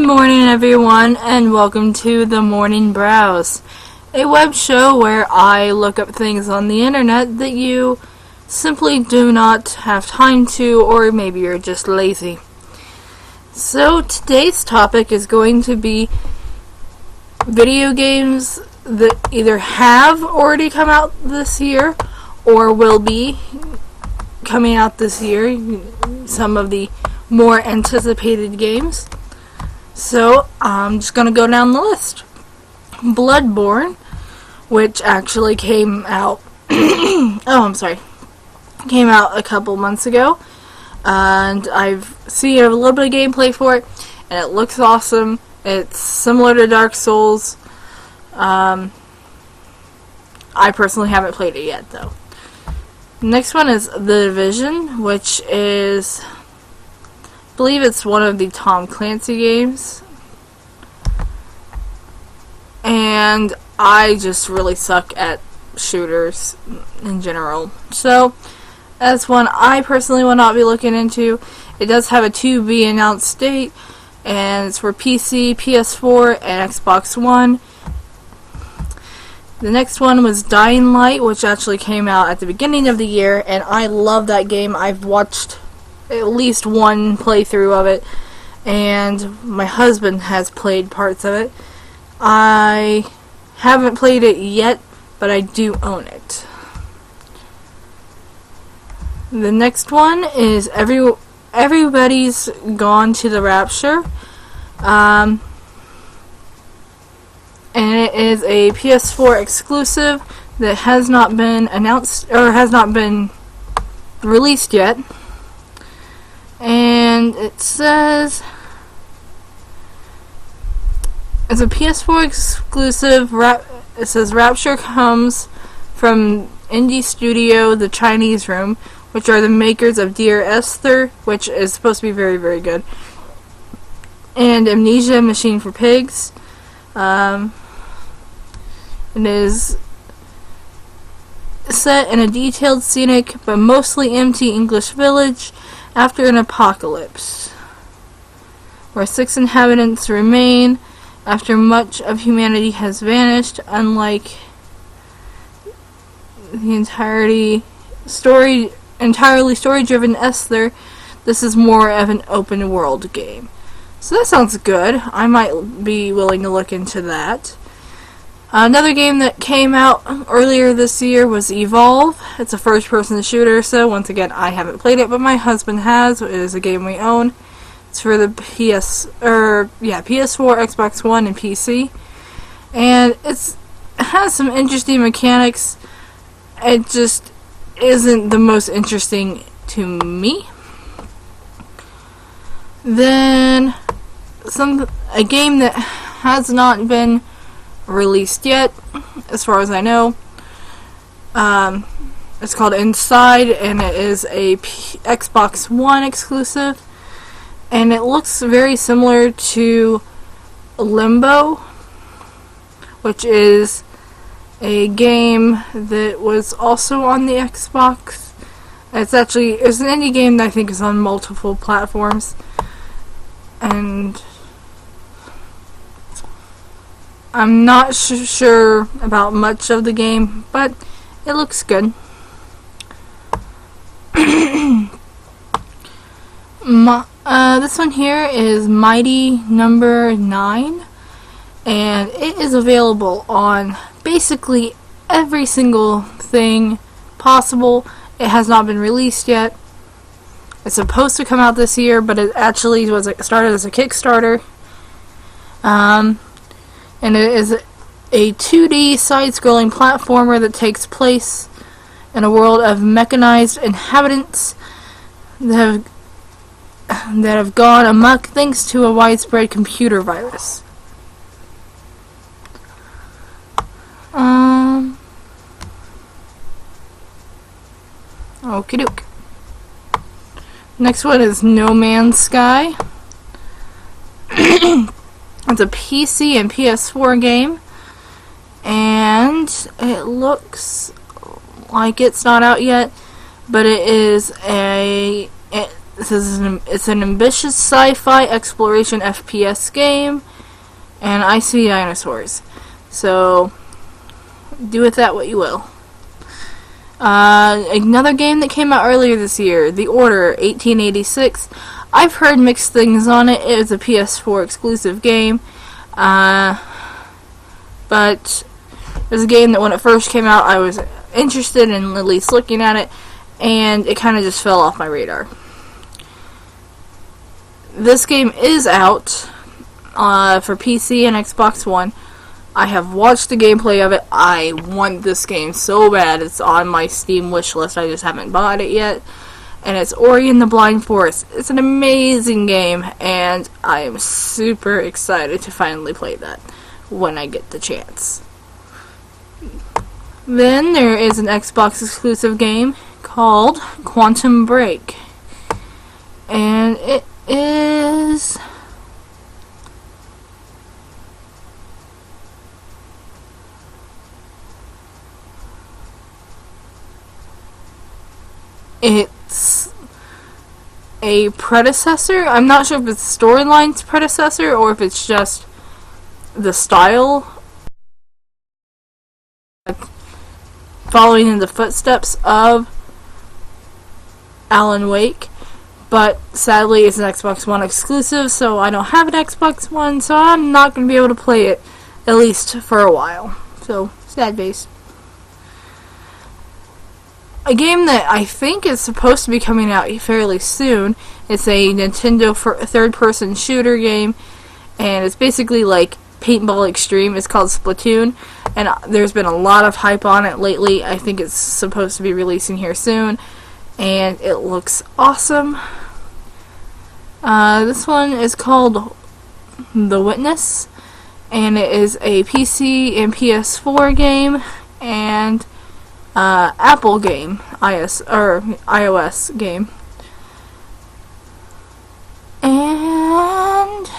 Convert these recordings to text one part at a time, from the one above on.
Good morning, everyone, and welcome to The Morning Browse, a web show where I look up things on the internet that you simply do not have time to, or maybe you're just lazy. So today's topic is going to be video games that either have already come out this year or will be coming out this year, some of the more anticipated games. So I'm just going to go down the list. Bloodborne, which actually came out came out a couple months ago, and I've seen a little bit of gameplay for it, and it looks awesome. It's similar to Dark Souls. I personally haven't played it yet, though. Next one is The Division, which is, I believe it's one of the Tom Clancy games. And I just really suck at shooters in general. So, that's one I personally will not be looking into. It does have a to be announced date, and it's for PC, PS4, and Xbox One. The next one was Dying Light, which actually came out at the beginning of the year, and I love that game. I've watched at least one playthrough of it, and my husband has played parts of it. I haven't played it yet, but I do own it. The next one is Everybody's Gone to the Rapture. And it is a PS4 exclusive that has not been announced or has not been released yet. And it says it's a PS4 exclusive. It says Rapture comes from indie studio The Chinese Room, which are the makers of Dear Esther, which is supposed to be very, very good, and Amnesia: Machine for Pigs. It is set in a detailed, scenic, but mostly empty English village after an apocalypse, where 6 inhabitants remain after much of humanity has vanished. Unlike the entirely story-driven Esther, this is more of an open-world game. So that sounds good. I might be willing to look into that. Another game that came out earlier this year was Evolve. It's a first-person shooter, so once again, I haven't played it, but my husband has. It is a game we own. It's for the PS4, Xbox One, and PC. And it has some interesting mechanics. It just isn't the most interesting to me. Then a game that has not been released yet, as far as I know. It's called Inside, and it is a Xbox One exclusive, and it looks very similar to Limbo, which is a game that was also on the Xbox. It's an indie game that I think is on multiple platforms, and I'm not sure about much of the game, but it looks good. This one here is Mighty Number 9, and it is available on basically every single thing possible. It has not been released yet. It's supposed to come out this year, but it actually started as a Kickstarter. And it is a 2D side-scrolling platformer that takes place in a world of mechanized inhabitants that have gone amok thanks to a widespread computer virus. Okie doke. Next one is No Man's Sky. It's a PC and PS4 game, and it looks like it's not out yet, but it is it's an ambitious sci-fi exploration FPS game, and I see dinosaurs. So do with that what you will. Another game that came out earlier this year, The Order 1886. I've heard mixed things on it. It was a PS4 exclusive game, but it was a game that when it first came out I was interested in at least looking at it, and it kind of just fell off my radar. This game is out for PC and Xbox One. I have watched the gameplay of it. I want this game so bad. It's on my Steam wish list. I just haven't bought it yet. And it's Ori and the Blind Forest. It's an amazing game, and I am super excited to finally play that when I get the chance. Then there is an Xbox exclusive game called Quantum Break. And it is... It's a predecessor. I'm not sure if it's storyline's predecessor or if it's just the style, following in the footsteps of Alan Wake. But sadly it's an Xbox One exclusive, so I don't have an Xbox One, so I'm not going to be able to play it, at least for a while. So, sad face. A game that I think is supposed to be coming out fairly soon. It's a Nintendo third-person shooter game, and it's basically like Paintball Extreme. It's called Splatoon, and there's been a lot of hype on it lately. I think it's supposed to be releasing here soon, and it looks awesome. This one is called The Witness, and it is a PC and PS4 game, and Apple game, iOS game. And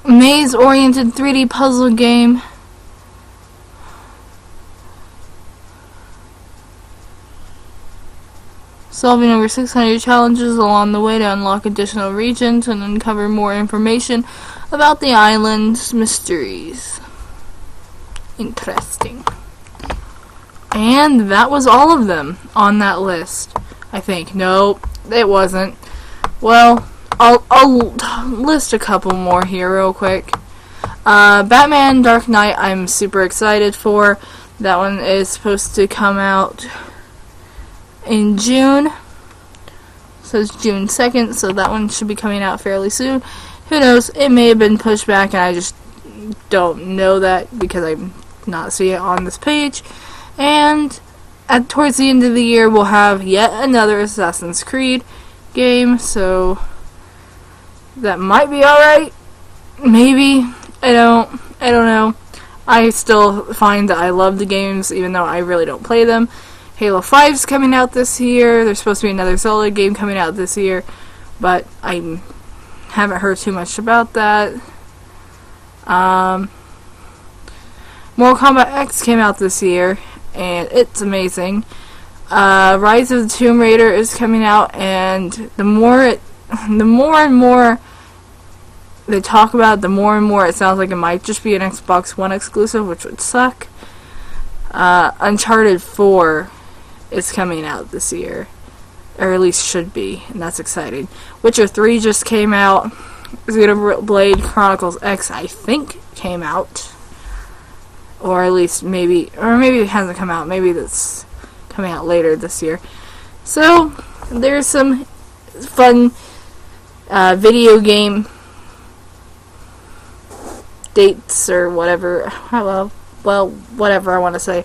maze-oriented 3D puzzle game. Solving over 600 challenges along the way to unlock additional regions and uncover more information about the island's mysteries. Interesting. And that was all of them on that list, I think. Nope, it wasn't. Well, I'll list a couple more here real quick. Batman Dark Knight I'm super excited for. That one is supposed to come out in June. It says June 2nd, so that one should be coming out fairly soon. Who knows, it may have been pushed back and I just don't know that because I'm not seeing it on this page. And towards the end of the year we'll have yet another Assassin's Creed game, so that might be alright. Maybe. I don't know. I still find that I love the games even though I really don't play them. Halo 5's coming out this year. There's supposed to be another Zelda game coming out this year, but I haven't heard too much about that. Mortal Kombat X came out this year, and it's amazing. Rise of the Tomb Raider is coming out, and the more and more they talk about it, the more and more it sounds like it might just be an Xbox One exclusive, which would suck. Uncharted 4 is coming out this year, or at least should be, and that's exciting. Witcher 3 just came out. Xenoblade Chronicles X, I think, came out, or at least maybe it hasn't come out. Maybe that's coming out later this year. So there's some fun video game dates or whatever. Well, whatever I want to say.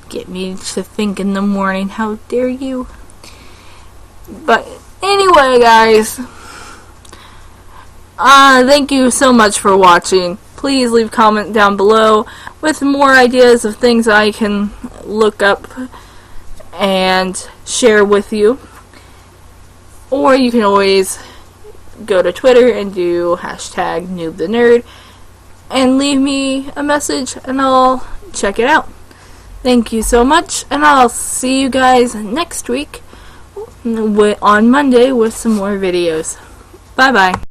Get me to think in the morning. How dare you? But anyway, guys, thank you so much for watching. Please leave a comment down below with more ideas of things I can look up and share with you. Or you can always go to Twitter and do hashtag #NoobTheNerd and leave me a message and I'll check it out. Thank you so much, and I'll see you guys next week on Monday with some more videos. Bye bye.